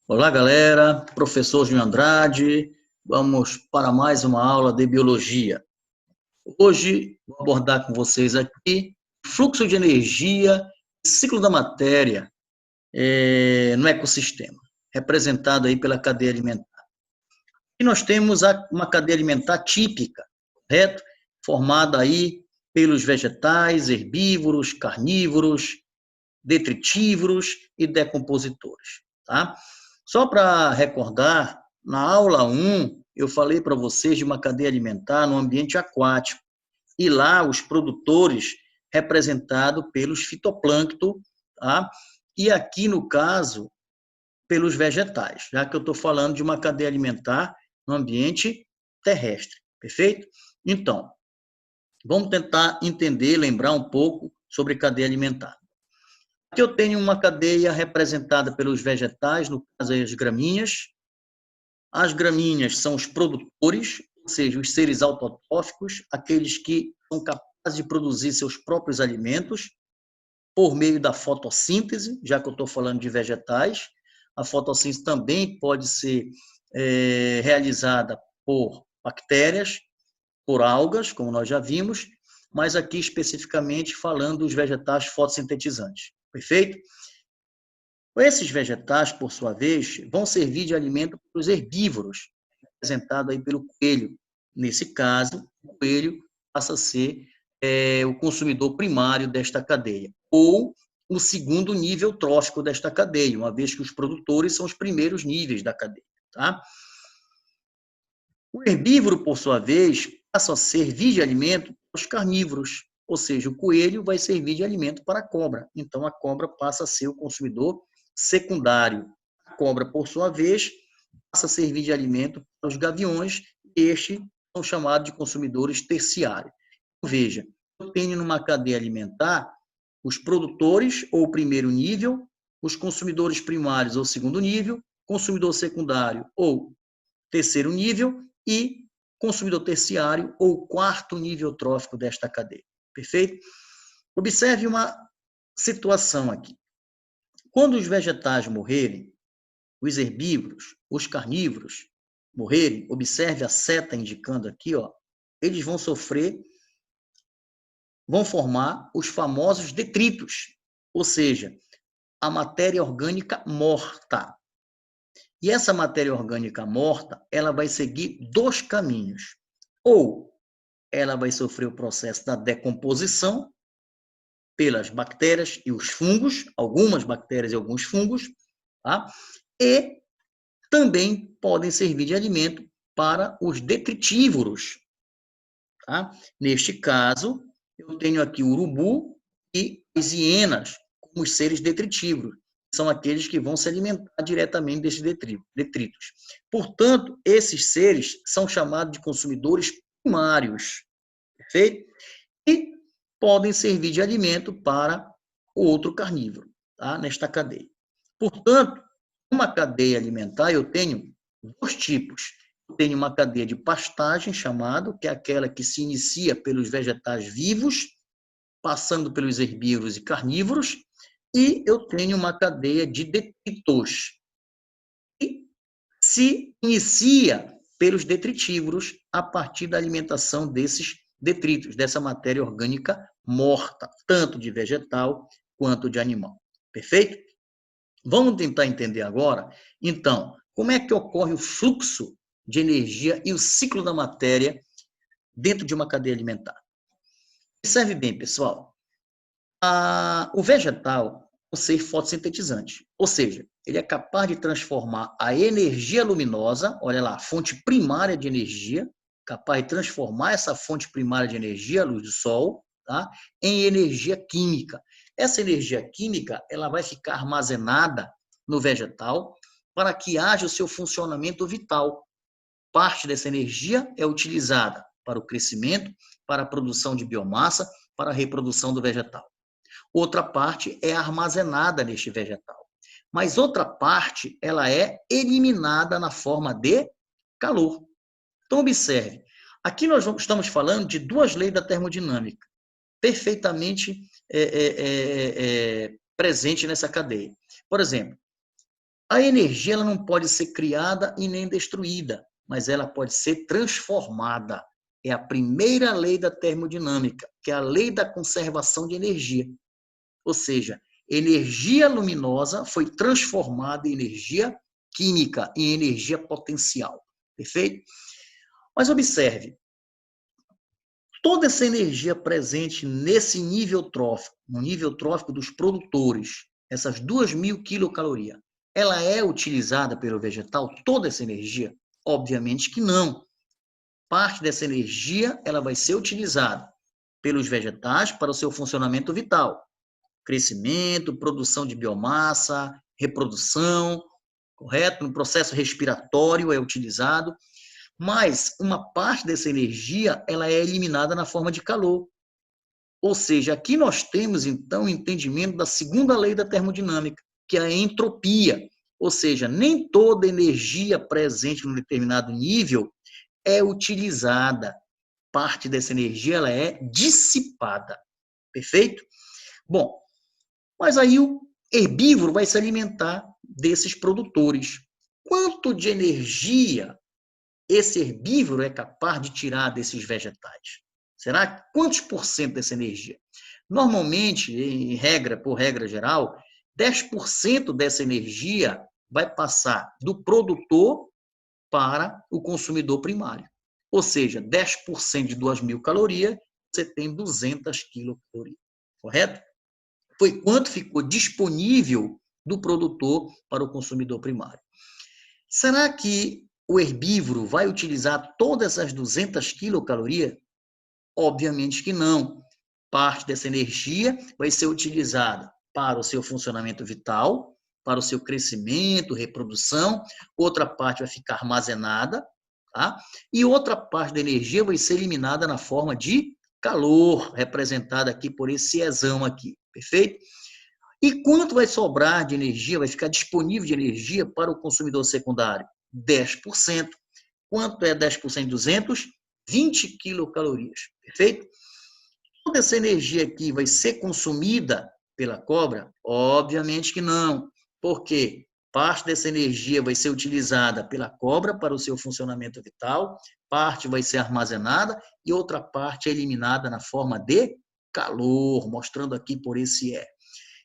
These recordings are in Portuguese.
Olá, galera. Professor Júnior Andrade. Vamos para mais uma aula de biologia. Hoje vou abordar com vocês aqui fluxo de energia e ciclo da matéria no ecossistema, representado aí pela cadeia alimentar. E nós temos uma cadeia alimentar típica, correto? Formada aí pelos vegetais, herbívoros, carnívoros, detritívoros e decompositores, tá? Só para recordar, na aula 1, eu falei para vocês de uma cadeia alimentar no ambiente aquático, e lá os produtores representados pelos fitoplâncton, tá? E aqui, no caso, pelos vegetais, já que eu estou falando de uma cadeia alimentar no ambiente terrestre, perfeito? Então, vamos tentar entender, lembrar um pouco sobre cadeia alimentar. Aqui eu tenho uma cadeia representada pelos vegetais, no caso as gramíneas. As gramíneas são os produtores, ou seja, os seres autotróficos, aqueles que são capazes de produzir seus próprios alimentos por meio da fotossíntese, já que eu estou falando de vegetais. A fotossíntese também pode ser realizada por bactérias, por algas, como nós já vimos, mas aqui especificamente falando dos vegetais fotossintetizantes. Perfeito? Esses vegetais, por sua vez, vão servir de alimento para os herbívoros, representado aí pelo coelho. Nesse caso, o coelho passa a ser o consumidor primário desta cadeia, ou o segundo nível trófico desta cadeia, uma vez que os produtores são os primeiros níveis da cadeia. Tá? O herbívoro, por sua vez, passa a servir de alimento para os carnívoros, ou seja, o coelho vai servir de alimento para a cobra. Então, a cobra passa a ser o consumidor secundário. A cobra, por sua vez, passa a servir de alimento para os gaviões, e estes são chamados de consumidores terciários. Então, veja, eu tenho numa cadeia alimentar os produtores, ou primeiro nível, os consumidores primários, ou segundo nível, consumidor secundário, ou terceiro nível, e consumidor terciário, ou quarto nível trófico desta cadeia. Perfeito? Observe uma situação aqui. Quando os vegetais morrerem, os herbívoros, os carnívoros morrerem, observe a seta indicando aqui, ó, eles vão formar os famosos detritos, ou seja, a matéria orgânica morta. E essa matéria orgânica morta, ela vai seguir dois caminhos. Ou ela vai sofrer o processo da decomposição pelas bactérias e os fungos, algumas bactérias e alguns fungos, tá? E também podem servir de alimento para os detritívoros. Tá? Neste caso, eu tenho aqui o urubu e as hienas como os seres detritívoros. São aqueles que vão se alimentar diretamente desses detritos. Portanto, esses seres são chamados de consumidores primários. Perfeito? E podem servir de alimento para o outro carnívoro, tá? Nesta cadeia. Portanto, uma cadeia alimentar, eu tenho dois tipos. Eu tenho uma cadeia de pastagem, chamado, que é aquela que se inicia pelos vegetais vivos, passando pelos herbívoros e carnívoros, e eu tenho uma cadeia de detritos, que se inicia pelos detritívoros a partir da alimentação desses detritos, dessa matéria orgânica morta, tanto de vegetal quanto de animal. Perfeito? Vamos tentar entender agora, então, como é que ocorre o fluxo de energia e o ciclo da matéria dentro de uma cadeia alimentar. Observe bem, pessoal. O vegetal é um ser fotossintetizante, ou seja, ele é capaz de transformar a energia luminosa, olha lá, fonte primária de energia, capaz de transformar essa fonte primária de energia, a luz do sol, tá, em energia química. Essa energia química, ela vai ficar armazenada no vegetal para que haja o seu funcionamento vital. Parte dessa energia é utilizada para o crescimento, para a produção de biomassa, para a reprodução do vegetal. Outra parte é armazenada neste vegetal. Mas outra parte, ela é eliminada na forma de calor. Então, observe, aqui nós estamos falando de duas leis da termodinâmica, perfeitamente presente nessa cadeia. Por exemplo, A energia ela não pode ser criada e nem destruída, mas ela pode ser transformada. É a primeira lei da termodinâmica, que é a lei da conservação de energia. Ou seja, energia luminosa foi transformada em energia química, em energia potencial. Perfeito? Mas observe, toda essa energia presente nesse nível trófico, no nível trófico dos produtores, essas 2.000 quilocalorias, ela é utilizada pelo vegetal, toda essa energia? Obviamente que não. Parte dessa energia ela vai ser utilizada pelos vegetais para o seu funcionamento vital. Crescimento, produção de biomassa, reprodução, correto? No processo respiratório é utilizado, mas uma parte dessa energia ela é eliminada na forma de calor. Ou seja, aqui nós temos, então, o entendimento da segunda lei da termodinâmica, que é a entropia. Ou seja, nem toda energia presente num determinado nível é utilizada. Parte dessa energia ela é dissipada. Perfeito? Bom, mas aí o herbívoro vai se alimentar desses produtores. Quanto de energia esse herbívoro é capaz de tirar desses vegetais? Será quantos por cento dessa energia? Normalmente, por regra geral, 10% dessa energia vai passar do produtor para o consumidor primário. Ou seja, 10% de 2.000 calorias, você tem 200 quilocalorias. Correto? Foi quanto ficou disponível do produtor para o consumidor primário. Será que o herbívoro vai utilizar todas essas 200 quilocalorias? Obviamente que não. Parte dessa energia vai ser utilizada para o seu funcionamento vital, para o seu crescimento, reprodução, outra parte vai ficar armazenada, tá? E outra parte da energia vai ser eliminada na forma de calor, representada aqui por esse Ezão aqui, perfeito? E quanto vai sobrar de energia, vai ficar disponível de energia para o consumidor secundário? 10%. Quanto é 10% de 200? 20 quilocalorias, perfeito? Toda essa energia aqui vai ser consumida pela cobra? Obviamente que não. Por quê? Parte dessa energia vai ser utilizada pela cobra para o seu funcionamento vital, parte vai ser armazenada e outra parte é eliminada na forma de calor, mostrando aqui por esse E.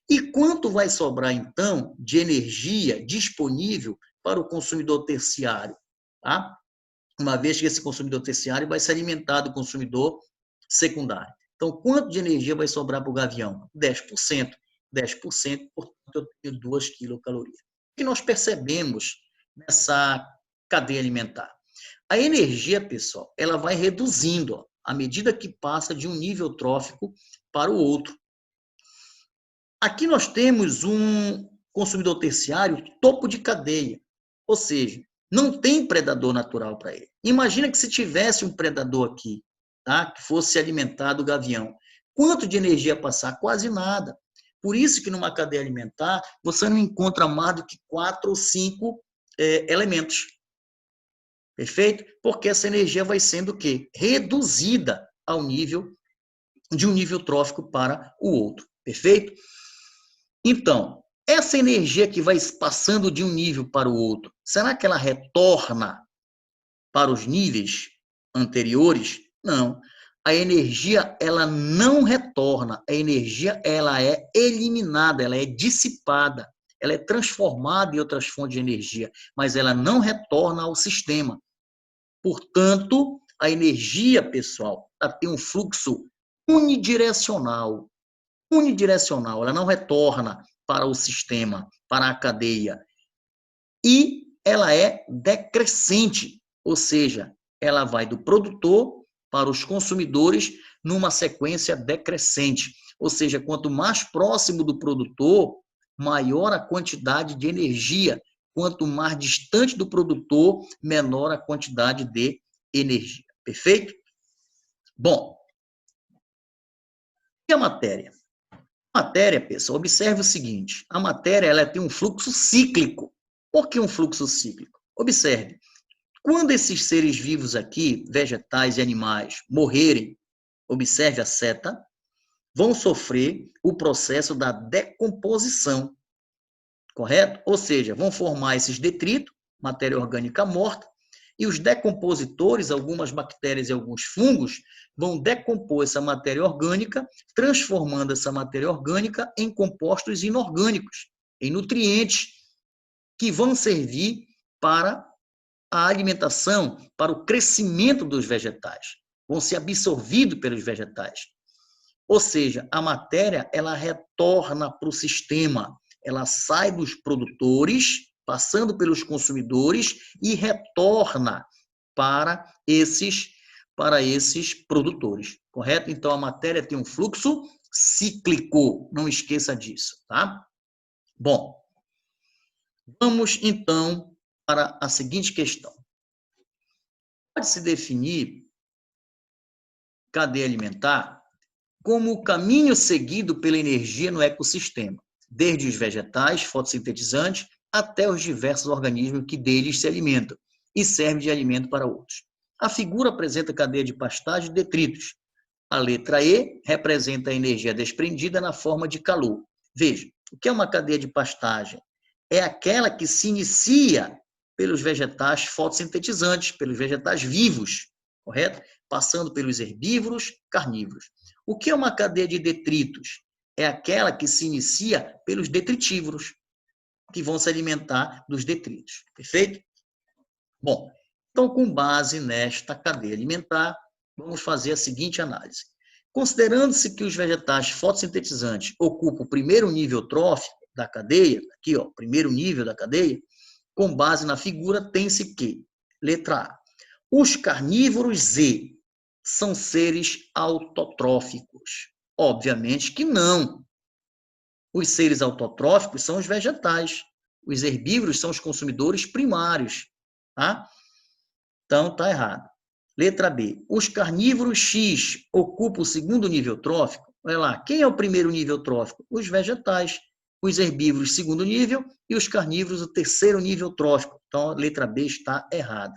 E quanto vai sobrar, então, de energia disponível para o consumidor terciário? Tá? Uma vez que esse consumidor terciário vai se alimentar do consumidor secundário. Então, quanto de energia vai sobrar para o gavião? 10%. 10%, portanto, eu tenho 2 quilocalorias. O que nós percebemos nessa cadeia alimentar? A energia, pessoal, ela vai reduzindo ó, à medida que passa de um nível trófico para o outro. Aqui nós temos um consumidor terciário topo de cadeia, ou seja, não tem predador natural para ele. Imagina que se tivesse um predador aqui, tá? Que fosse alimentar do gavião. Quanto de energia passar? Quase nada. Por isso que numa cadeia alimentar você não encontra mais do que 4 ou 5 elementos. Perfeito? Porque essa energia vai sendo o quê? Reduzida ao nível de um nível trófico para o outro. Perfeito? Então, essa energia que vai passando de um nível para o outro, será que ela retorna para os níveis anteriores? Não. A energia, ela não retorna. A energia, ela é eliminada, ela é dissipada, ela é transformada em outras fontes de energia, mas ela não retorna ao sistema. Portanto, a energia, pessoal, ela tem um fluxo unidirecional. Unidirecional, ela não retorna para o sistema, para a cadeia. E ela é decrescente, ou seja, ela vai do produtor para os consumidores numa sequência decrescente. Ou seja, quanto mais próximo do produtor, maior a quantidade de energia. Quanto mais distante do produtor, menor a quantidade de energia. Perfeito? Bom, e a matéria? A matéria, pessoal, observe o seguinte, a matéria ela tem um fluxo cíclico. Por que um fluxo cíclico? Observe, quando esses seres vivos aqui, vegetais e animais, morrerem, observe a seta, vão sofrer o processo da decomposição, correto? Ou seja, vão formar esses detritos, matéria orgânica morta, e os decompositores, algumas bactérias e alguns fungos, vão decompor essa matéria orgânica, transformando essa matéria orgânica em compostos inorgânicos, em nutrientes, que vão servir para a alimentação, para o crescimento dos vegetais, vão ser absorvidos pelos vegetais. Ou seja, a matéria, ela retorna para o sistema, ela sai dos produtores, passando pelos consumidores e retorna para esses produtores, correto? Então, a matéria tem um fluxo cíclico, não esqueça disso, tá? Bom, vamos então para a seguinte questão. Pode-se definir cadeia alimentar como o caminho seguido pela energia no ecossistema, desde os vegetais fotossintetizantes até os diversos organismos que deles se alimentam e servem de alimento para outros. A figura apresenta a cadeia de pastagem e detritos. A letra E representa a energia desprendida na forma de calor. Veja, o que é uma cadeia de pastagem? É aquela que se inicia pelos vegetais fotossintetizantes, pelos vegetais vivos, correto? Passando pelos herbívoros, carnívoros. O que é uma cadeia de detritos? É aquela que se inicia pelos detritívoros, que vão se alimentar dos detritos. Perfeito? Bom, então, com base nesta cadeia alimentar, vamos fazer a seguinte análise. Considerando-se que os vegetais fotossintetizantes ocupam o primeiro nível trófico da cadeia, aqui, ó, primeiro nível da cadeia, com base na figura, tem-se que, letra A, os carnívoros Z são seres autotróficos. Obviamente que não. Os seres autotróficos são os vegetais. Os herbívoros são os consumidores primários. Tá? Então, está errado. Letra B. Os carnívoros X ocupam o segundo nível trófico. Olha lá, quem é o primeiro nível trófico? Os vegetais. Os herbívoros, segundo nível, e os carnívoros, o terceiro nível trófico. Então, a letra B está errada.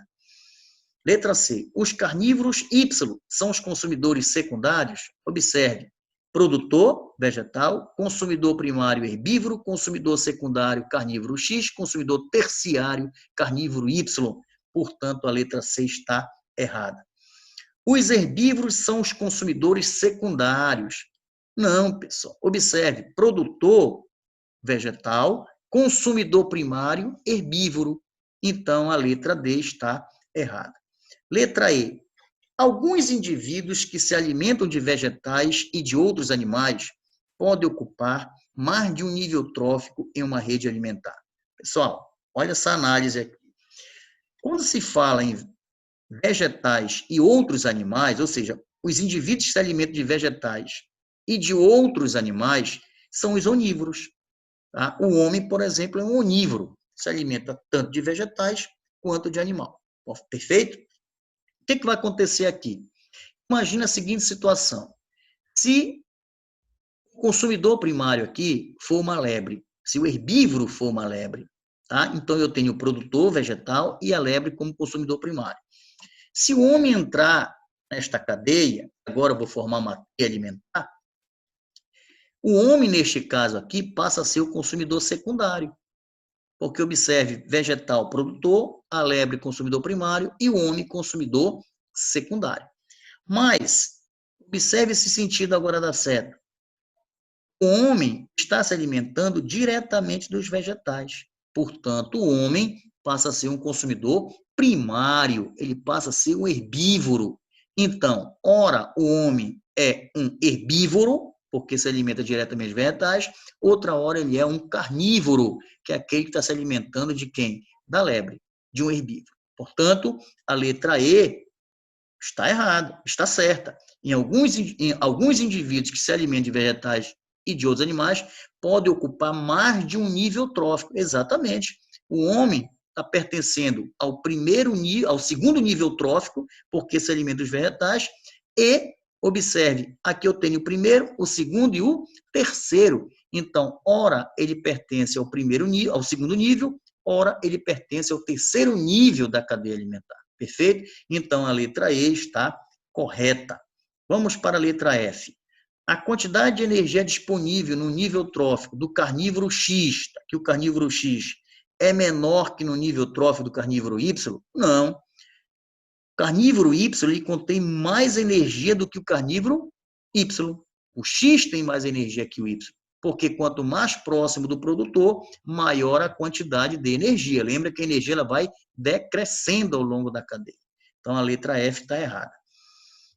Letra C. Os carnívoros Y são os consumidores secundários. Observe. Produtor, vegetal, consumidor primário, herbívoro, consumidor secundário, carnívoro X, consumidor terciário, carnívoro Y. Portanto, a letra C está errada. Os herbívoros são os consumidores secundários. Não, pessoal. Observe, produtor, vegetal, consumidor primário, herbívoro. Então, a letra D está errada. Letra E. Alguns indivíduos que se alimentam de vegetais e de outros animais podem ocupar mais de um nível trófico em uma rede alimentar. Pessoal, olha essa análise aqui. Quando se fala em vegetais e outros animais, ou seja, os indivíduos que se alimentam de vegetais e de outros animais, são os onívoros. Tá? O homem, por exemplo, é um onívoro, se alimenta tanto de vegetais quanto de animal. Perfeito? O que vai acontecer aqui? Imagina a seguinte situação. Se o consumidor primário aqui for uma lebre, se o herbívoro for uma lebre, tá? Então eu tenho o produtor vegetal e a lebre como consumidor primário. Se o homem entrar nesta cadeia, agora eu vou formar uma cadeia alimentar, o homem, neste caso aqui, passa a ser o consumidor secundário. Porque observe, vegetal produtor, a lebre consumidor primário e o homem consumidor secundário. Mas, observe esse sentido agora da seta. O homem está se alimentando diretamente dos vegetais. Portanto, o homem passa a ser um consumidor primário, ele passa a ser um herbívoro. Então, ora, o homem é um herbívoro, porque se alimenta diretamente de vegetais, outra hora ele é um carnívoro, que é aquele que está se alimentando de quem? Da lebre, de um herbívoro. Portanto, a letra E está errada, está certa. Em alguns indivíduos que se alimentam de vegetais e de outros animais, podem ocupar mais de um nível trófico. Exatamente. O homem está pertencendo ao ao segundo nível trófico, porque se alimenta dos vegetais, e, observe, aqui eu tenho o primeiro, o segundo e o terceiro. Então, ora ele pertence ao primeiro nível, ao segundo nível, ora ele pertence ao terceiro nível da cadeia alimentar. Perfeito? Então, a letra E está correta. Vamos para a letra F. A quantidade de energia disponível no nível trófico do carnívoro X, que o carnívoro X é menor que no nível trófico do carnívoro Y? Não. O carnívoro Y ele contém mais energia do que o carnívoro Y. O X tem mais energia que o Y, porque quanto mais próximo do produtor, maior a quantidade de energia. Lembra que a energia ela vai decrescendo ao longo da cadeia. Então, a letra F está errada.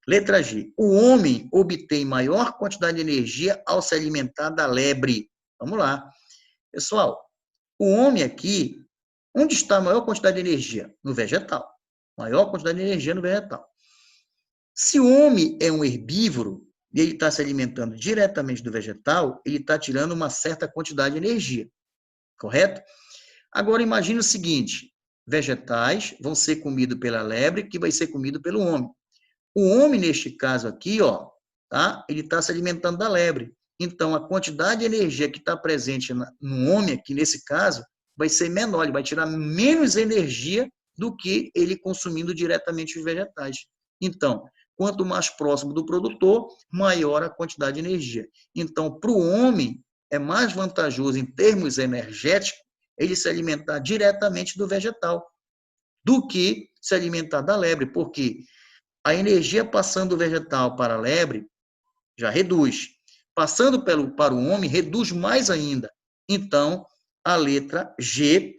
Letra G. O homem obtém maior quantidade de energia ao se alimentar da lebre. Vamos lá. Pessoal, o homem aqui, onde está a maior quantidade de energia? No vegetal. Maior quantidade de energia no vegetal. Se o homem é um herbívoro e ele está se alimentando diretamente do vegetal, ele está tirando uma certa quantidade de energia. Correto? Agora, imagine o seguinte. Vegetais vão ser comidos pela lebre, que vai ser comido pelo homem. O homem, neste caso aqui, ó, tá? Ele está se alimentando da lebre. Então, a quantidade de energia que está presente no homem aqui, nesse caso, vai ser menor. Ele vai tirar menos energia do que ele consumindo diretamente os vegetais. Então, quanto mais próximo do produtor, maior a quantidade de energia. Então, para o homem, é mais vantajoso, em termos energéticos, ele se alimentar diretamente do vegetal do que se alimentar da lebre, porque a energia passando do vegetal para a lebre já reduz. Passando para o homem, reduz mais ainda. Então, a letra G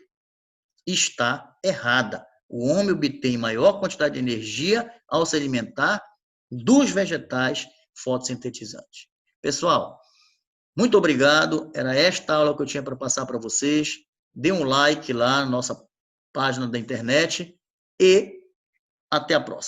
está errada. O homem obtém maior quantidade de energia ao se alimentar dos vegetais fotossintetizantes. Pessoal, muito obrigado. Era esta aula que eu tinha para passar para vocês. Dê um like lá na nossa página da internet e até a próxima.